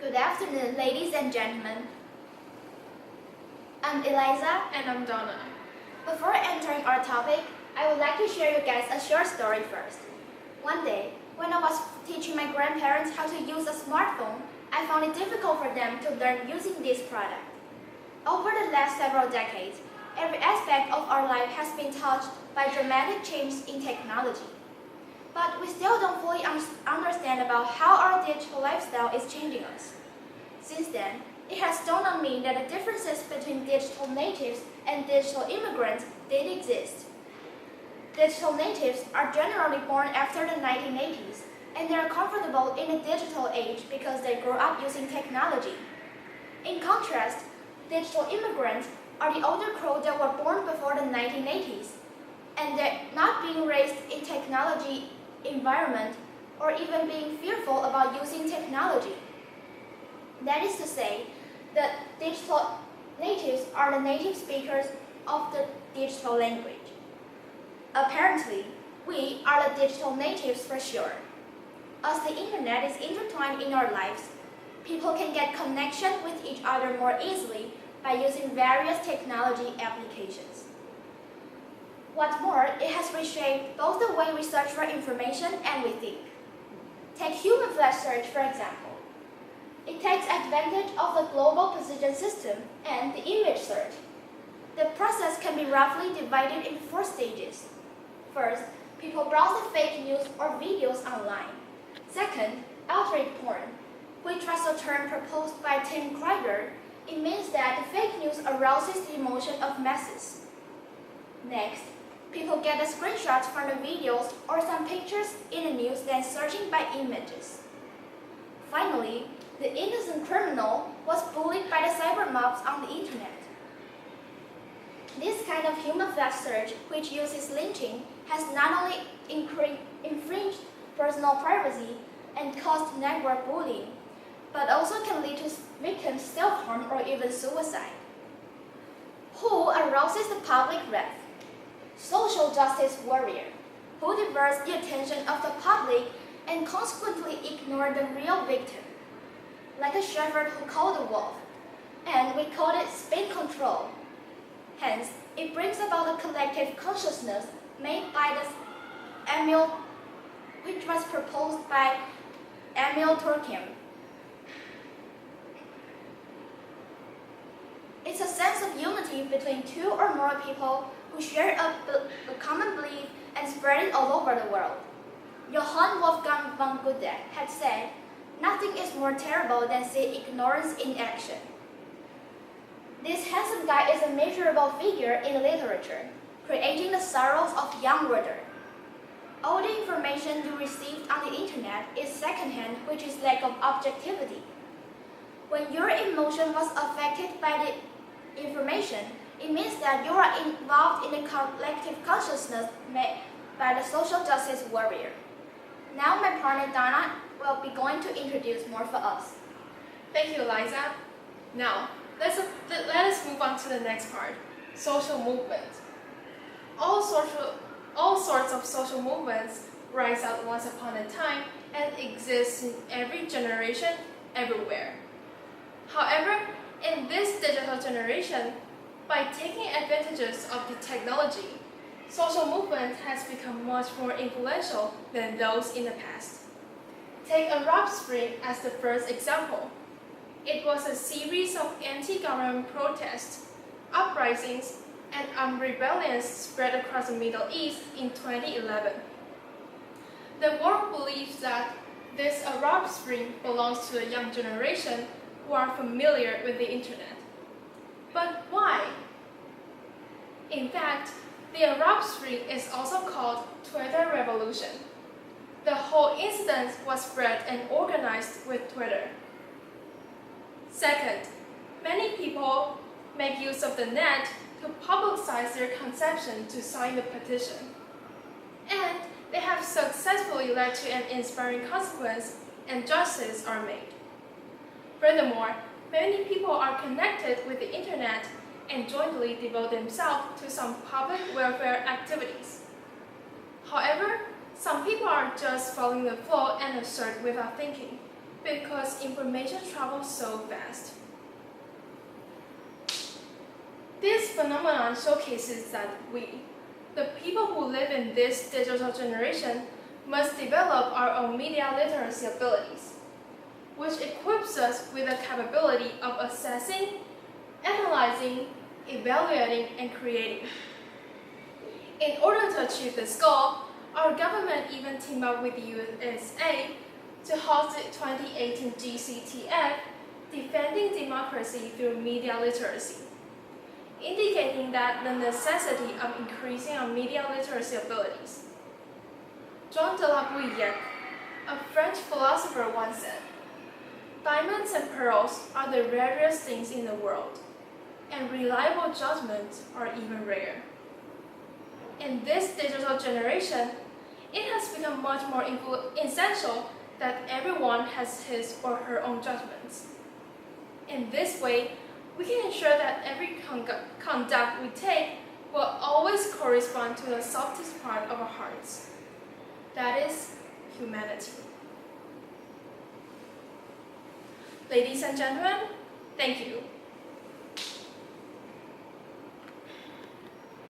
Good afternoon, ladies and gentlemen. I'm Eliza. And I'm Donna. Before entering our topic, I would like to share you guys a short story first. One day, when I was teaching my grandparents how to use a smartphone, I found it difficult for them to learn using this product. Over the last several decades, every aspect of our life has been touched by dramatic changes in technology. But we still don't fully understand about how our digital lifestyle is changing us. Since then, it has dawned on me that the differences between digital natives and digital immigrants did exist. Digital natives are generally born after the 1980s, and they are comfortable in the digital age because they grew up using technology. In contrast, digital immigrants are the older crowd that were born before the 1980s, and they're not being raised in technology environment or even being fearful about using technology. That is to say, the digital natives are the native speakers of the digital language. Apparently, we are the digital natives for sure. As the internet is intertwined in our lives, people can get connection with each other more easily by using various technology applications. What's more, it has reshaped both the way we search for information and we think. Take human flash search, for example. It takes advantage of the global position system and the image search. The process can be roughly divided in 4 stages. First, people browse the fake news or videos online. Second, outrage porn, which was a term proposed by Tim Krieger. It means that the fake news arouses the emotion of masses. Next, people get the screenshots from the videos or some pictures in the news then searching by images. Finally, the innocent criminal was bullied by the cyber mobs on the internet. This kind of human flash search, which uses lynching, has not only infringed personal privacy and caused network bullying, but also can lead to victims' self-harm or even suicide. Who arouses the public wrath? Social justice warrior, who diverts the attention of the public and consequently ignore the real victim, like a shepherd who called a wolf, and we call it spin control. Hence, it brings about a collective consciousness made by the Emil, which was proposed by Emil Durkheim. It's a sense of unity between 2 or more people who share a common belief and spread it all over the world. Johann Wolfgang von Goethe had said, "Nothing is more terrible than seeing ignorance in action." This handsome guy is a measurable figure in literature, creating the sorrows of young reader. All the information you received on the internet is secondhand, which is lack of objectivity. When your emotion was affected by the information, it means that you are involved in the collective consciousness made by the social justice warrior. Now my partner Donna will be going to introduce more for us. Thank you, Eliza. Now, let us move on to the next part, social movement. All sorts of social movements rise up once upon a time and exist in every generation, everywhere. However, in this digital generation, by taking advantages of the technology, social movement has become much more influential than those in the past. Take Arab Spring as the first example. It was a series of anti-government protests, uprisings, and rebellions spread across the Middle East in 2011. The world believes that this Arab Spring belongs to a young generation who are familiar with the internet. But why? In fact, the Arab Spring is also called Twitter Revolution. The whole incident was spread and organized with Twitter. Second, many people make use of the net to publicize their conception to sign the petition. And they have successfully led to an inspiring consequence, and justice are made. Furthermore, many people are connected with the internet and jointly devote themselves to some public welfare activities. However, some people are just following the flow and assert without thinking. because information travels so fast. This phenomenon showcases that we, the people who live in this digital generation, must develop our own media literacy abilities, which equips us with the capability of assessing, analyzing, evaluating, and creating. In order to achieve this goal, our government even teamed up with the USA to host the 2018 GCTF, Defending Democracy Through Media Literacy, indicating that the necessity of increasing our media literacy abilities. Jean de la Bruyère, a French philosopher, once said, "Diamonds and pearls are the rarest things in the world, and reliable judgments are even rare." In this digital generation, it has become much more essential that everyone has his or her own judgments. In this way, we can ensure that every conduct we take will always correspond to the softest part of our hearts. That is humanity. Ladies and gentlemen, thank you.